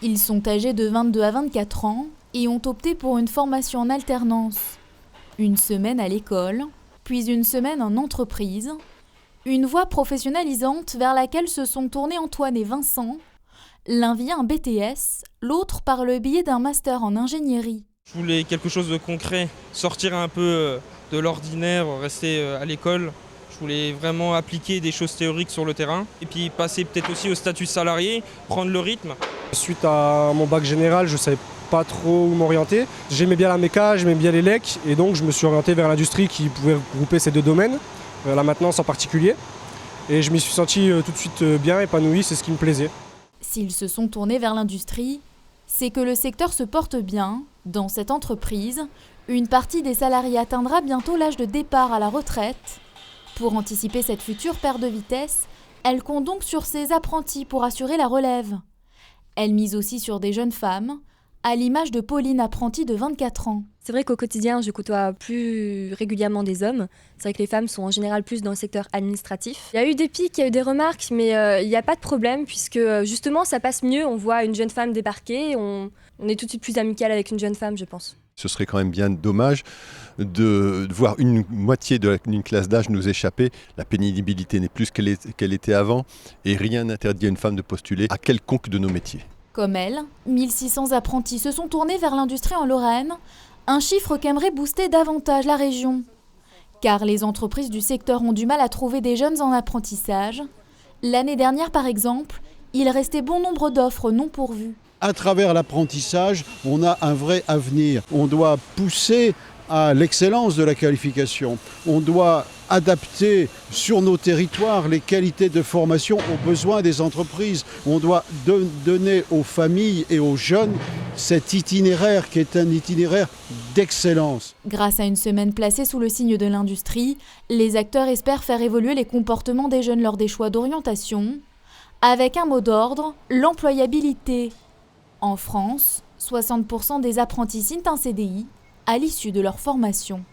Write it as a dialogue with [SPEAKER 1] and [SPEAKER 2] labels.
[SPEAKER 1] Ils sont âgés de 22 à 24 ans et ont opté pour une formation en alternance. Une semaine à l'école, puis une semaine en entreprise. Une voie professionnalisante vers laquelle se sont tournés Antoine et Vincent, l'un via un BTS, l'autre par le biais d'un master en ingénierie.
[SPEAKER 2] Je voulais quelque chose de concret, sortir un peu de l'ordinaire, rester à l'école. Je voulais vraiment appliquer des choses théoriques sur le terrain et puis passer peut-être aussi au statut salarié, prendre le rythme.
[SPEAKER 3] Suite à mon bac général, je ne savais pas trop où m'orienter. J'aimais bien la méca, j'aimais bien les lecs et donc je me suis orienté vers l'industrie qui pouvait regrouper ces deux domaines, la maintenance en particulier. Et je m'y suis senti tout de suite bien épanoui, c'est ce qui me plaisait.
[SPEAKER 1] S'ils se sont tournés vers l'industrie, c'est que le secteur se porte bien. Dans cette entreprise, une partie des salariés atteindra bientôt l'âge de départ à la retraite. Pour anticiper cette future perte de vitesse, elle compte donc sur ses apprentis pour assurer la relève. Elle mise aussi sur des jeunes femmes, à l'image de Pauline, apprentie de 24 ans.
[SPEAKER 4] C'est vrai qu'au quotidien, je côtoie plus régulièrement des hommes. C'est vrai que les femmes sont en général plus dans le secteur administratif. Il y a eu des pics, il y a eu des remarques, mais il n'y a pas de problème puisque justement ça passe mieux. On voit une jeune femme débarquer, on est tout de suite plus amical avec une jeune femme, je pense.
[SPEAKER 5] Ce serait quand même bien dommage de voir une moitié d'une classe d'âge nous échapper. La pénibilité n'est plus qu'elle était avant et rien n'interdit à une femme de postuler à quelconque de nos métiers.
[SPEAKER 1] Comme elle, 1600 apprentis se sont tournés vers l'industrie en Lorraine, un chiffre qu'aimerait booster davantage la région. Car les entreprises du secteur ont du mal à trouver des jeunes en apprentissage. L'année dernière, par exemple, il restait bon nombre d'offres non pourvues.
[SPEAKER 6] À travers l'apprentissage, on a un vrai avenir. On doit pousser à l'excellence de la qualification. On doit adapter sur nos territoires les qualités de formation aux besoins des entreprises. On doit donner aux familles et aux jeunes cet itinéraire qui est un itinéraire d'excellence.
[SPEAKER 1] Grâce à une semaine placée sous le signe de l'industrie, les acteurs espèrent faire évoluer les comportements des jeunes lors des choix d'orientation, avec un mot d'ordre, l'employabilité. En France, 60% des apprentis signent un CDI à l'issue de leur formation.